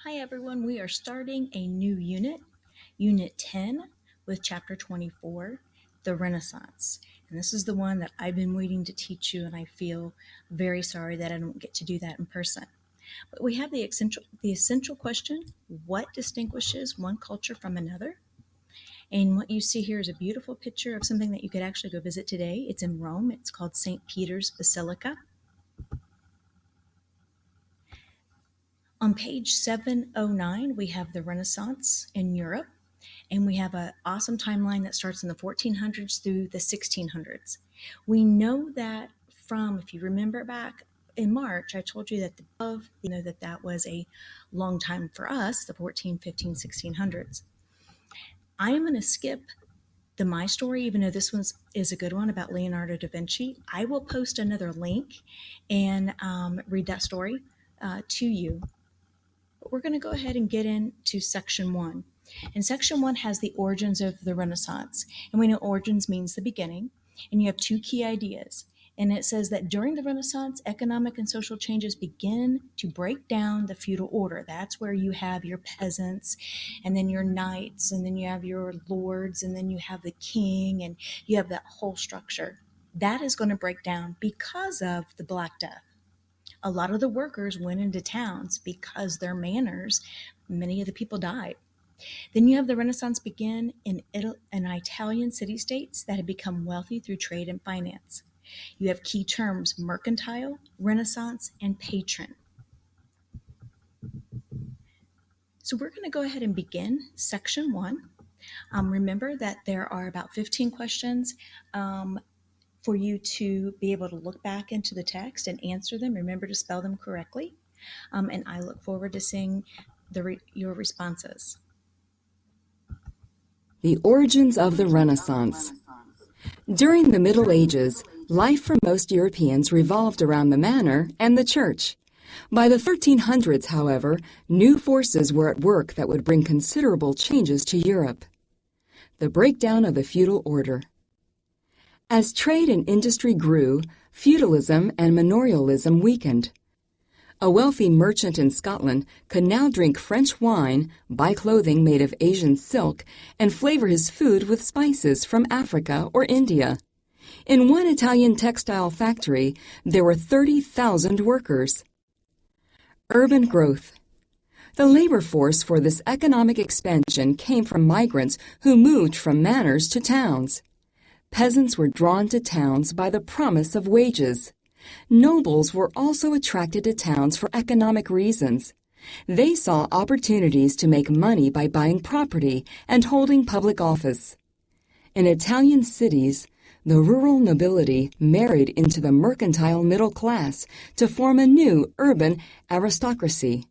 Hi everyone, we are starting a new unit, Unit 10, with Chapter 24, The Renaissance. And this is the one that I've been waiting to teach you, and I feel very sorry that I don't get to do that in person. But we have the essential question, what distinguishes one culture from another? And what you see here is a beautiful picture of something that you could actually go visit today. It's in Rome. It's called St. Peter's Basilica. On page 709, we have the Renaissance in Europe, and we have an awesome timeline that starts in the 1400s through the 1600s. We know that from, if you remember back in March, I told you that that was a long time for us, the 14, 15, 1600s. I am going to skip the My Story, even though this one is a good one about Leonardo da Vinci. I will post another link and read that story to you. But we're going to go ahead and get into section 1. And section 1 has the origins of the Renaissance. And we know origins means the beginning. And you have two key ideas. And it says that during the Renaissance, economic and social changes begin to break down the feudal order. That's where you have your peasants, and then your knights, and then you have your lords, and then you have the king, and you have that whole structure. That is going to break down because of the Black Death. A lot of the workers went into towns because their manners, many of the people died. Then you have the Renaissance begin in Italian city-states that had become wealthy through trade and finance. You have key terms: mercantile, Renaissance, and patron. So we're going to go ahead and begin section 1. Remember that there are about 15 questions for you to be able to look back into the text and answer them. Remember to spell them correctly. And I look forward to seeing your responses. The origins of the Renaissance. During the Middle Ages, life for most Europeans revolved around the manor and the church. By the 1300s, however, new forces were at work that would bring considerable changes to Europe. The breakdown of the feudal order. As trade and industry grew, feudalism and manorialism weakened. A wealthy merchant in Scotland could now drink French wine, buy clothing made of Asian silk, and flavor his food with spices from Africa or India. In one Italian textile factory, there were 30,000 workers. Urban growth. The labor force for this economic expansion came from migrants who moved from manors to towns. Peasants were drawn to towns by the promise of wages. Nobles were also attracted to towns for economic reasons. They saw opportunities to make money by buying property and holding public office. In Italian cities, the rural nobility married into the mercantile middle class to form a new urban aristocracy.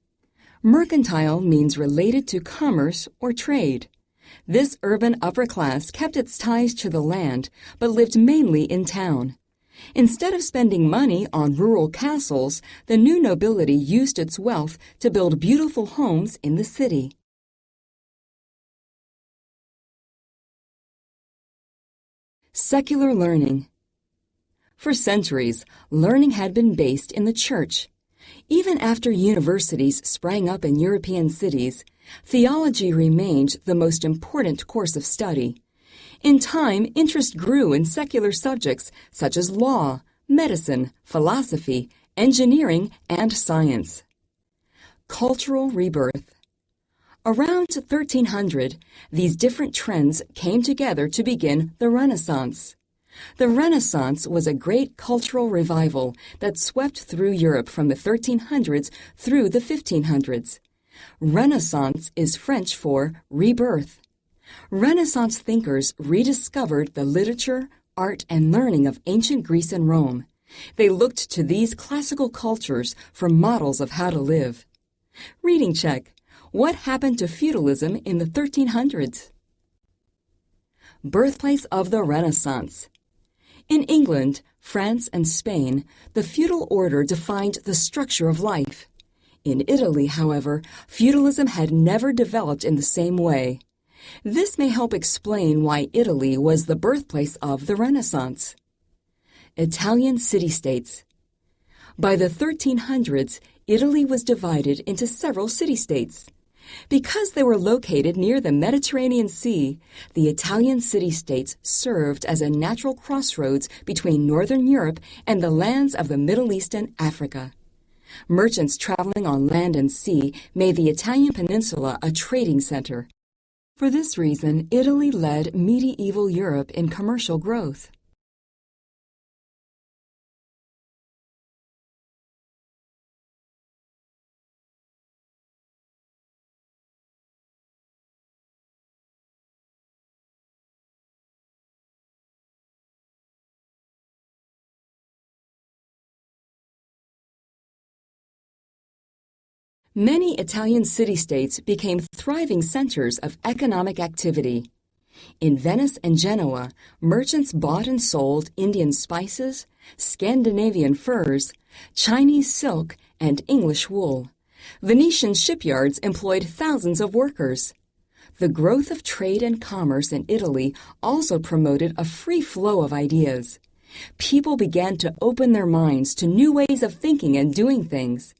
Mercantile means related to commerce or trade. This urban upper class kept its ties to the land, but lived mainly in town. Instead of spending money on rural castles, the new nobility used its wealth to build beautiful homes in the city. Secular learning. For centuries, learning had been based in the church. Even after universities sprang up in European cities, theology remained the most important course of study. In time, interest grew in secular subjects such as law, medicine, philosophy, engineering, and science. Cultural rebirth. Around 1300, these different trends came together to begin the Renaissance. The Renaissance was a great cultural revival that swept through Europe from the 1300s through the 1500s. Renaissance is French for rebirth. Renaissance thinkers rediscovered the literature, art, and learning of ancient Greece and Rome. They looked to these classical cultures for models of how to live. Reading check. What happened to feudalism in the 1300s? Birthplace of the Renaissance. In England, France, and Spain, the feudal order defined the structure of life. In Italy, however, feudalism had never developed in the same way. This may help explain why Italy was the birthplace of the Renaissance. Italian city-states. By the 1300s, Italy was divided into several city-states. Because they were located near the Mediterranean Sea, the Italian city-states served as a natural crossroads between Northern Europe and the lands of the Middle East and Africa. Merchants traveling on land and sea made the Italian peninsula a trading center. For this reason, Italy led medieval Europe in commercial growth. Many Italian city-states became thriving centers of economic activity. In Venice and Genoa, merchants bought and sold Indian spices, Scandinavian furs, Chinese silk, and English wool. Venetian shipyards employed thousands of workers. The growth of trade and commerce in Italy also promoted a free flow of ideas. People began to open their minds to new ways of thinking and doing things.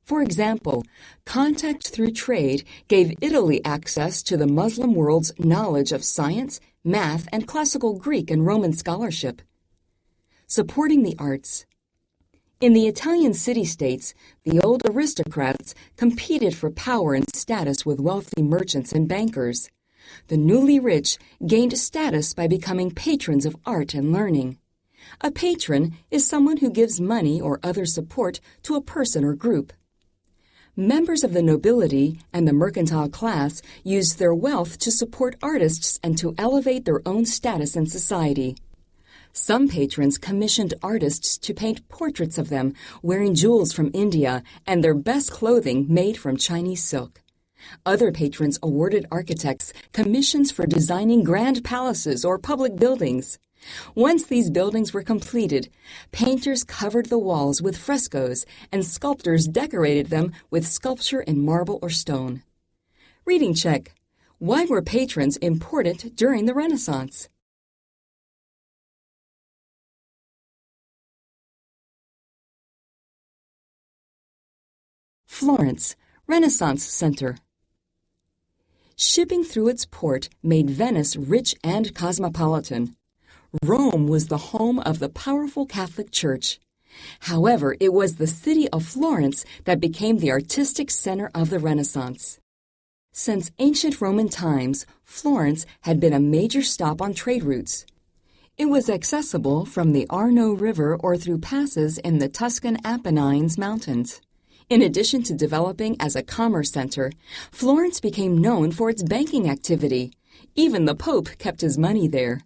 For example, contact through trade gave Italy access to the Muslim world's knowledge of science, math, and classical Greek and Roman scholarship. Supporting the arts. In the Italian city-states, the old aristocrats competed for power and status with wealthy merchants and bankers. The newly rich gained status by becoming patrons of art and learning. A patron is someone who gives money or other support to a person or group. Members of the nobility and the mercantile class used their wealth to support artists and to elevate their own status in society. Some patrons commissioned artists to paint portraits of them wearing jewels from India and their best clothing made from Chinese silk. Other patrons awarded architects commissions for designing grand palaces or public buildings. Once these buildings were completed, painters covered the walls with frescoes and sculptors decorated them with sculpture in marble or stone. Reading check. Why were patrons important during the Renaissance? Florence, Renaissance Center. Shipping through its port made Venice rich and cosmopolitan. Rome was the home of the powerful Catholic Church. However, it was the city of Florence that became the artistic center of the Renaissance. Since ancient Roman times, Florence had been a major stop on trade routes. It was accessible from the Arno River or through passes in the Tuscan Apennines Mountains. In addition to developing as a commerce center, Florence became known for its banking activity. Even the Pope kept his money there.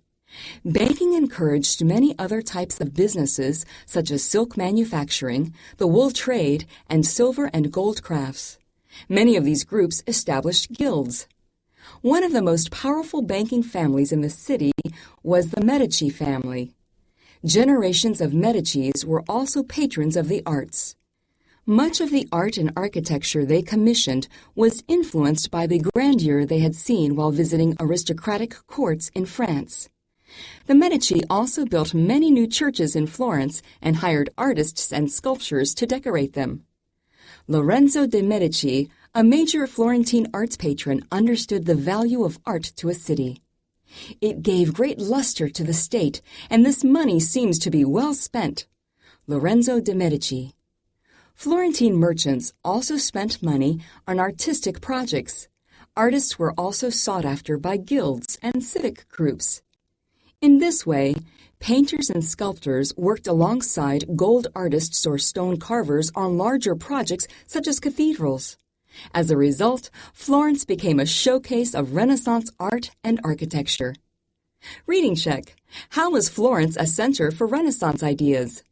Banking encouraged many other types of businesses, such as silk manufacturing, the wool trade, and silver and gold crafts. Many of these groups established guilds. One of the most powerful banking families in the city was the Medici family. Generations of Medicis were also patrons of the arts. Much of the art and architecture they commissioned was influenced by the grandeur they had seen while visiting aristocratic courts in France. The Medici also built many new churches in Florence and hired artists and sculptors to decorate them. Lorenzo de' Medici, a major Florentine arts patron, understood the value of art to a city. It gave great luster to the state, and this money seems to be well spent. Lorenzo de' Medici. Florentine merchants also spent money on artistic projects. Artists were also sought after by guilds and civic groups. In this way, painters and sculptors worked alongside gold artists or stone carvers on larger projects such as cathedrals. As a result, Florence became a showcase of Renaissance art and architecture. Reading check. How was Florence a center for Renaissance ideas?